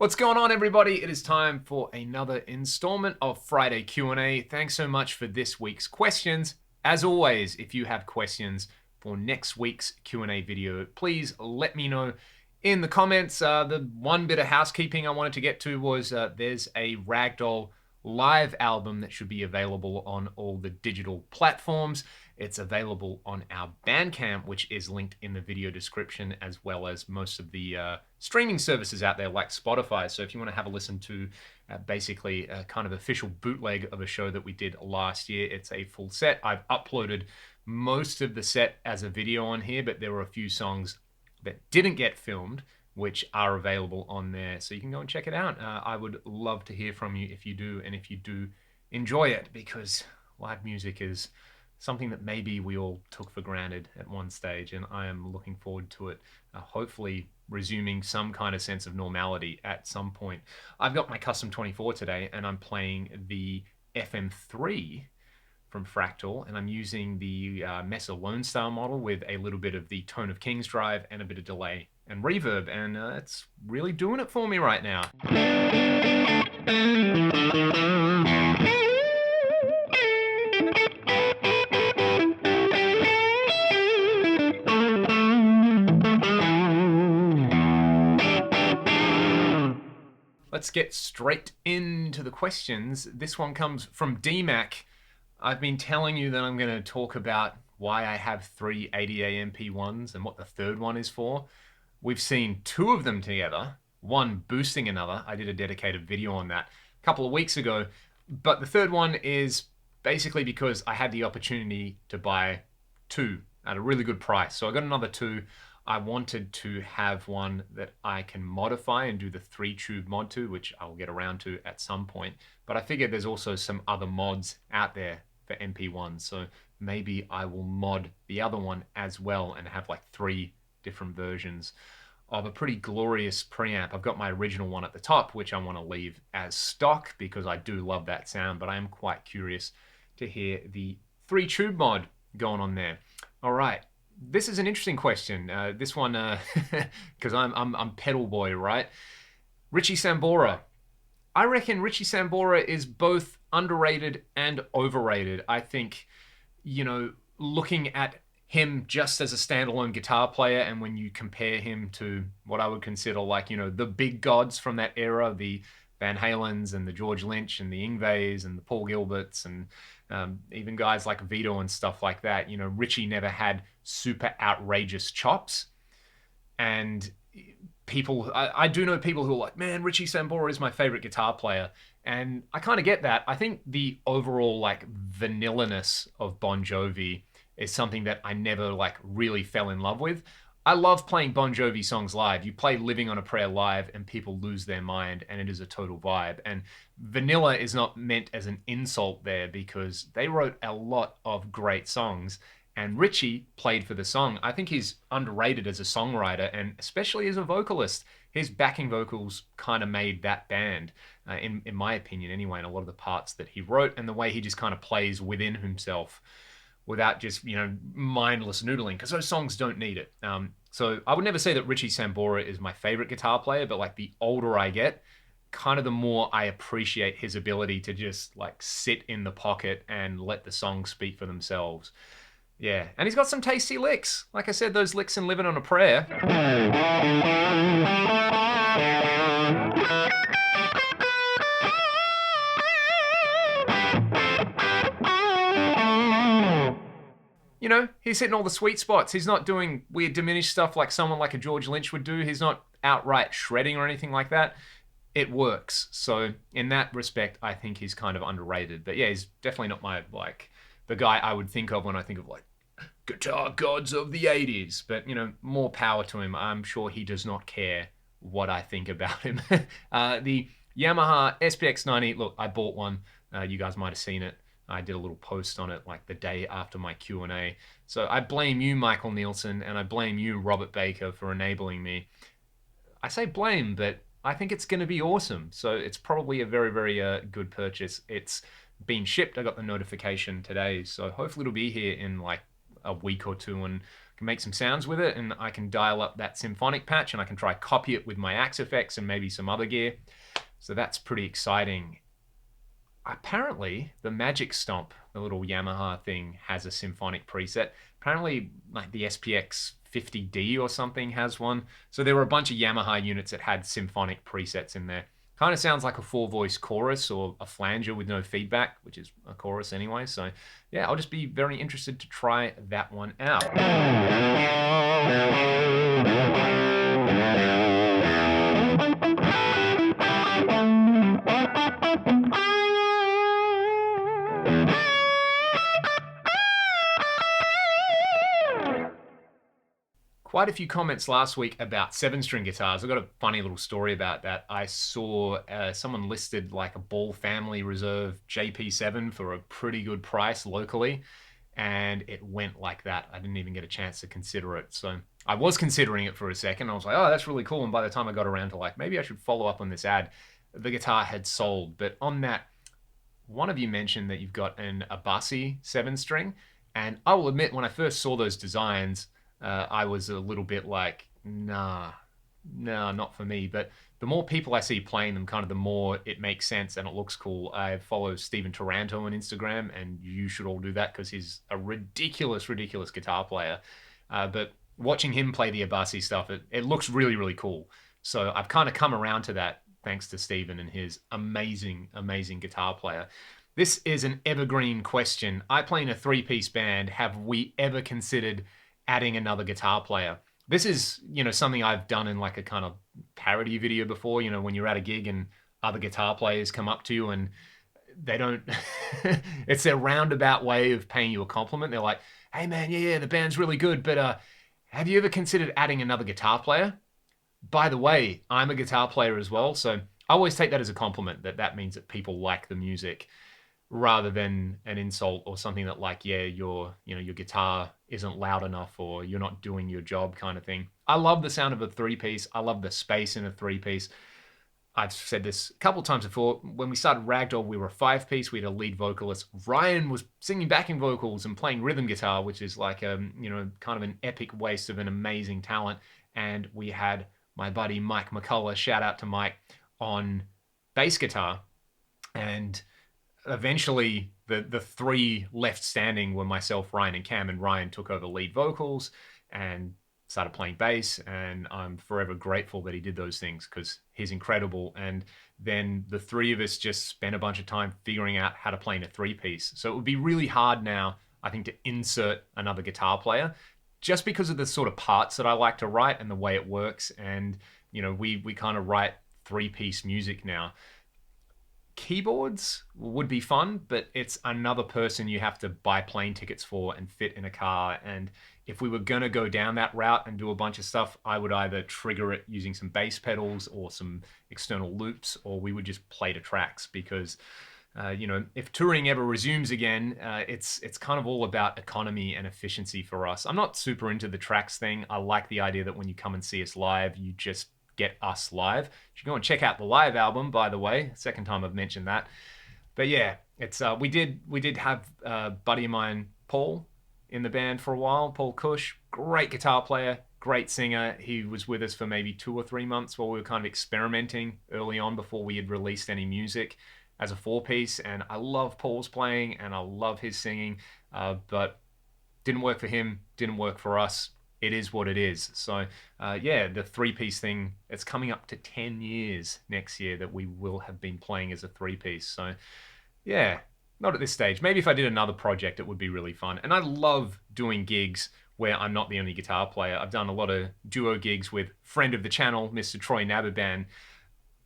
What's going on, everybody? It is time for another installment of Friday Q&A. Thanks so much for this week's questions. As always, if you have questions for next week's Q&A video, please let me know in the comments. The one bit of housekeeping I wanted to get to was there's a Ragdoll live album that should be available on all the digital platforms. It's available on our Bandcamp, which is linked in the video description, as well as most of the streaming services out there like Spotify. So if you want to have a listen to basically a kind of official bootleg of a show that we did last year, it's a full set. I've uploaded most of the set as a video on here, but there were a few songs that didn't get filmed, which are available on there. So you can go and check it out. I would love to hear from you if you do, and if you do enjoy it, because live music is something that maybe we all took for granted at one stage, and I am looking forward to it, hopefully resuming some kind of sense of normality at some point. I've got my Custom 24 today, and I'm playing the FM3 from Fractal, and I'm using the Messer Lone Star model with a little bit of the Tone of Kings drive and a bit of delay and reverb, and it's really doing it for me right now. Let's get straight into the questions. This one comes from DMAC. I've been telling you that I'm going to talk about why I have three ADA MP1s and what the third one is for. We've seen two of them together, one boosting another. I did a dedicated video on that a couple of weeks ago. But the third one is basically because I had the opportunity to buy two at a really good price. So I got another two. I wanted to have one that I can modify and do the 3-tube mod to, which I'll get around to at some point. But I figured there's also some other mods out there for MP1, so maybe I will mod the other one as well and have like 3 different versions of a pretty glorious preamp. I've got my original one at the top, which I want to leave as stock because I do love that sound, but I am quite curious to hear the 3-tube mod going on there. All right. This is an interesting question. This one, because I'm pedal boy, right? Richie Sambora. I reckon Richie Sambora is both underrated and overrated. I think, looking at him just as a standalone guitar player, and when you compare him to what I would consider like, the big gods from that era, the Van Halens and the George Lynch and the Yngwies and the Paul Gilberts and even guys like Vito and stuff like that. Richie never had super outrageous chops. And people, I do know people who are like, man, Richie Sambora is my favorite guitar player. And I kind of get that. I think the overall like vanilla-ness of Bon Jovi is something that I never like really fell in love with. I love playing Bon Jovi songs live. You play Living on a Prayer live and people lose their mind, and it is a total vibe. And vanilla is not meant as an insult there, because they wrote a lot of great songs, and Richie played for the song. I think he's underrated as a songwriter, and especially as a vocalist. His backing vocals kind of made that band, in my opinion anyway, in a lot of the parts that he wrote, and the way he just kind of plays within himself without just, mindless noodling, because those songs don't need it. So I would never say that Richie Sambora is my favorite guitar player, but like the older I get, kind of the more I appreciate his ability to just like sit in the pocket and let the songs speak for themselves. Yeah, and he's got some tasty licks. Like I said, those licks in Living on a Prayer. He's hitting all the sweet spots. He's not doing weird diminished stuff like someone like a George Lynch would do. He's not outright shredding or anything like that. It works. So in that respect, I think he's kind of underrated. But yeah, he's definitely not my, the guy I would think of when I think of guitar gods of the 80s. But, more power to him. I'm sure he does not care what I think about him. The Yamaha SPX90, look, I bought one. You guys might have seen it. I did a little post on it like the day after my Q&A. So I blame you, Michael Nielsen, and I blame you, Robert Baker, for enabling me. I say blame, but I think it's going to be awesome. So it's probably a very, very good purchase. It's been shipped. I got the notification today. So hopefully it'll be here in like a week or two and can make some sounds with it, and I can dial up that symphonic patch and I can try copy it with my Axe effects and maybe some other gear. So that's pretty exciting. Apparently, the Magic Stomp, the little Yamaha thing, has a symphonic preset. Apparently, like the SPX 50D or something has one. So there were a bunch of Yamaha units that had symphonic presets in there. Kind of sounds like a 4-voice chorus or a flanger with no feedback, which is a chorus anyway. So yeah, I'll just be very interested to try that one out. Quite a few comments last week about 7-string guitars. I've got a funny little story about that. I saw someone listed like a Ball Family Reserve JP7 for a pretty good price locally, and it went like that. I didn't even get a chance to consider it. So I was considering it for a second. I was like, oh, that's really cool. And by the time I got around to like, maybe I should follow up on this ad, the guitar had sold. But on that, one of you mentioned that you've got an Abasi 7-string. And I will admit, when I first saw those designs, I was a little bit like, nah, not for me. But the more people I see playing them, kind of the more it makes sense and it looks cool. I follow Stephen Taranto on Instagram, and you should all do that because he's a ridiculous guitar player. But watching him play the Abasi stuff, it looks really cool. So I've kind of come around to that thanks to Stephen and his amazing guitar player. This is an evergreen question. I play in a 3-piece band. Have we ever considered adding another guitar player? This is, something I've done in like a kind of parody video before, when you're at a gig and other guitar players come up to you and they don't, it's their roundabout way of paying you a compliment. They're like, hey man, yeah, the band's really good, but have you ever considered adding another guitar player? By the way, I'm a guitar player as well, so I always take that as a compliment, that means that people like the music, rather than an insult or something that like, yeah, your guitar isn't loud enough or you're not doing your job kind of thing. I love the sound of a 3-piece. I love the space in a 3-piece. I've said this a couple times before. When we started Ragdoll, we were a 5-piece. We had a lead vocalist. Ryan was singing backing vocals and playing rhythm guitar, which is like kind of an epic waste of an amazing talent. And we had my buddy Mike McCullough, shout out to Mike, on bass guitar. And eventually the 3 left standing were myself, Ryan, and Cam, and Ryan took over lead vocals and started playing bass, and I'm forever grateful that he did those things because he's incredible. And then the 3 of us just spent a bunch of time figuring out how to play in a 3-piece. So it would be really hard now, I think, to insert another guitar just because of the sort of parts that I like to write and the way it works. And we kind of write 3-piece music now. Keyboards would be fun, but it's another person you have to buy plane tickets for and fit in a car. And if we were going to go down that route and do a bunch of stuff, I would either trigger it using some bass pedals or some external loops, or we would just play to tracks because, if touring ever resumes again, it's kind of all about economy and efficiency for us. I'm not super into the tracks thing. I like the idea that when you come and see us live, you just get us live. You should go and check out the live album, by the way. Second time I've mentioned that. But yeah, it's we did have a buddy of mine, Paul, in the band for a while. Paul Cush, great guitar player, great singer. He was with us for maybe 2 or 3 months while we were kind of experimenting early on before we had released any music as a 4-piece. And I love Paul's playing and I love his singing, but didn't work for him, didn't work for us. It is what it is. So the 3-piece thing, it's coming up to 10 years next year that we will have been playing as a 3-piece. So yeah, not at this stage. Maybe if I did another project, it would be really fun. And I love doing gigs where I'm not the only guitar player. I've done a lot of duo gigs with friend of the channel, Mr. Troy Nababan,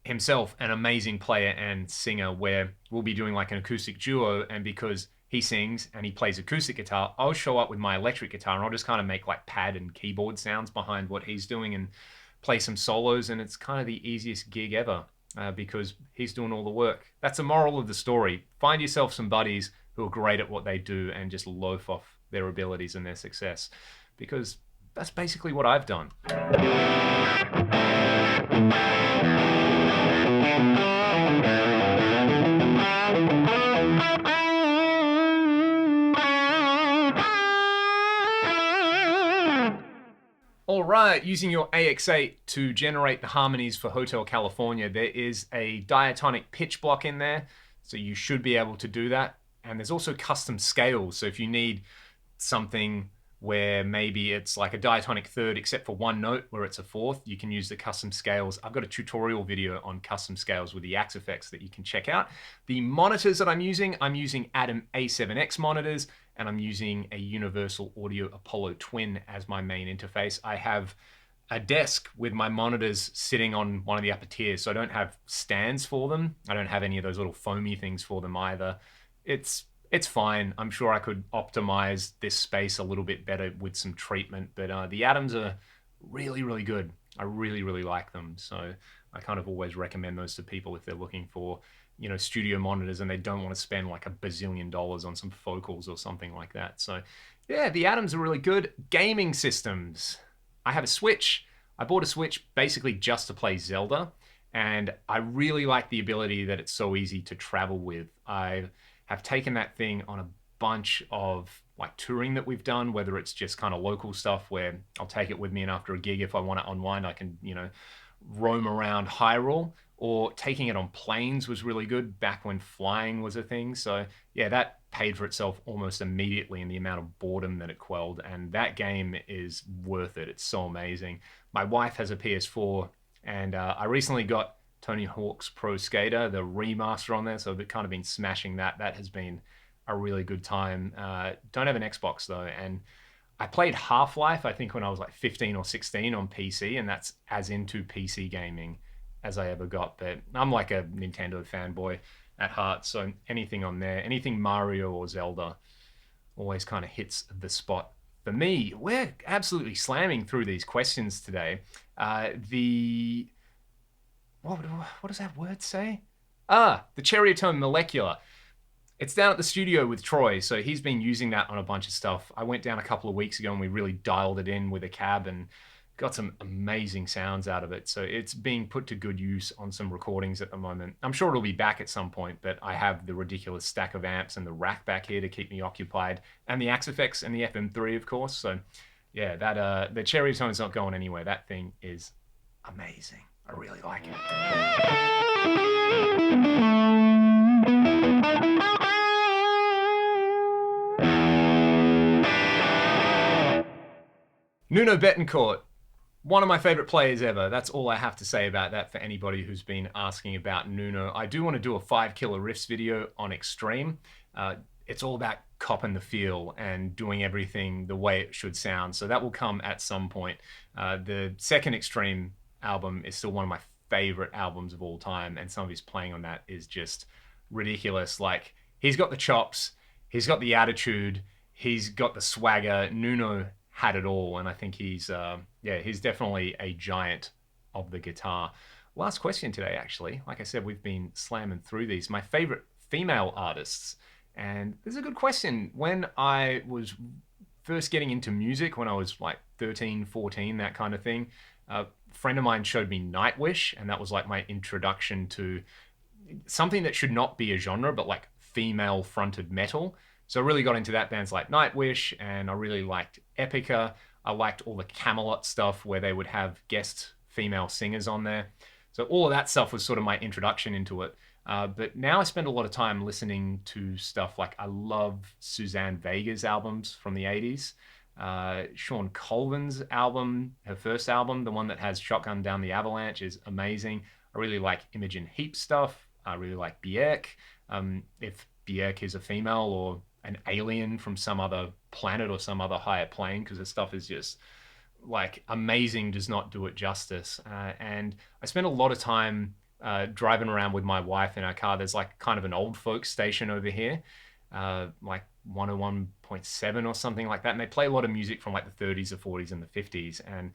himself an amazing player and singer, where we'll be doing like an acoustic duo, and because he sings and he plays acoustic guitar, I'll show up with my electric guitar and I'll just kind of make like pad and keyboard sounds behind what he's doing and play some solos, and it's kind of the easiest gig ever because he's doing all the work. That's the moral of the story. Find yourself some buddies who are great at what they do and just loaf off their abilities and their success, because that's basically what I've done. All right, using your AX8 to generate the harmonies for Hotel California, there is a diatonic pitch block in there, so you should be able to do that. And there's also custom scales, so if you need something where maybe it's like a diatonic third except for one note where it's a fourth, you can use the custom scales. I've got a tutorial video on custom scales with the Axe effects that you can check out. The monitors that I'm using Adam A7X monitors, and I'm using a Universal Audio Apollo Twin as my main interface. I have a desk with my monitors sitting on one of the upper tiers, so I don't have stands for them. I don't have any of those little foamy things for them either. It's fine. I'm sure I could optimize this space a little bit better with some treatment, but the Atoms are really, really good. I really, really like them. So I kind of always recommend those to people if they're looking for, studio monitors and they don't want to spend like $1 bazillion on some focals or something like that. So yeah, the Atoms are really good. Gaming systems. I have a Switch. I bought a Switch basically just to play Zelda, and I really like the ability that it's so easy to travel with. I have taken that thing on a bunch of like touring that we've done, whether it's just kind of local stuff where I'll take it with me and after a gig, if I want to unwind, I can, roam around Hyrule, or taking it on planes was really good back when flying was a thing. So yeah, that paid for itself almost immediately in the amount of boredom that it quelled. And that game is worth it. It's so amazing. My wife has a PS4, and I recently got Tony Hawk's Pro Skater, the remaster on there. So I've kind of been smashing that. That has been a really good time. Don't have an Xbox though, and I played Half-Life, I think, when I was like 15 or 16 on PC, and that's as into PC gaming as I ever got. But I'm like a Nintendo fanboy at heart, so anything on there, anything Mario or Zelda, always kind of hits the spot for me. We're absolutely slamming through these questions today. The what does that word say? The Cherrytone Molecular. It's down at the studio with Troy, so he's been using that on a bunch of stuff. I went down a couple of weeks ago and we really dialed it in with a cab and got some amazing sounds out of it. So it's being put to good use on some recordings at the moment. I'm sure it'll be back at some point, but I have the ridiculous stack of amps and the rack back here to keep me occupied, and the Axe effects and the FM3, of course. So yeah, that the Cherrytone's not going anywhere. That thing is amazing. I really like it. Nuno Betancourt, one of my favorite players ever. That's all I have to say about that for anybody who's been asking about Nuno. I do want to do a 5 killer riffs video on Extreme. It's all about copping the feel and doing everything the way it should sound. So that will come at some point. The second Extreme album is still one of my favorite albums of all time, and some of his playing on that is just ridiculous. Like, he's got the chops, he's got the attitude, he's got the swagger. Nuno had it all, and I think he's definitely a giant of the guitar. Last question today, actually. Like I said, we've been slamming through these. My favorite female artists, and this is a good question. When I was first getting into music, when I was like 13, 14, that kind of thing, a friend of mine showed me Nightwish, and that was like my introduction to something that should not be a genre, but like female fronted metal. So I really got into that, bands like Nightwish, and I really liked Epica. I liked all the Camelot stuff where they would have guest female singers on there. So all of that stuff was sort of my introduction into it. But now I spend a lot of time listening to stuff like, I love Suzanne Vega's albums from the 80s. Sean Colvin's album, her first album, the one that has Shotgun Down the Avalanche, is amazing. I really like Imogen Heap stuff. I really like Björk. If Björk is a female or an alien from some other planet or some other higher plane, because the stuff is just like amazing, does not do it justice. And I spent a lot of time driving around with my wife in our car. There's like kind of an old folk station over here, like 101.7 or something like that, and they play a lot of music from like the 30s, the 40s, and the 50s, and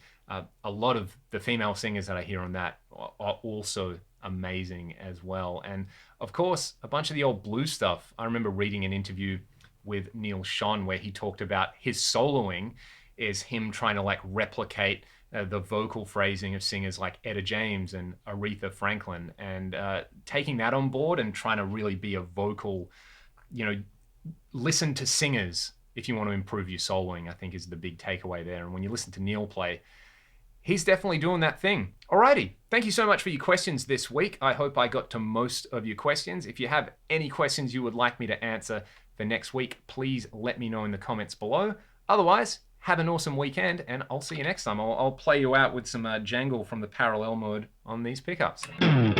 a lot of the female singers that I hear on that are also amazing as well. And of course, a bunch of the old blues stuff. I remember reading an interview with Neil Schon where he talked about his soloing is him trying to like replicate the vocal phrasing of singers like Etta James and Aretha Franklin, and taking that on board and trying to really be a vocal, listen to singers if you want to improve your soloing, I think is the big takeaway there. And when you listen to Neil play, he's definitely doing that thing. Alrighty, thank you so much for your questions this week. I hope I got to most of your questions. If you have any questions you would like me to answer for next week, please let me know in the comments below. Otherwise, have an awesome weekend, and I'll see you next time. I'll play you out with some jangle from the parallel mode on these pickups. Yeah.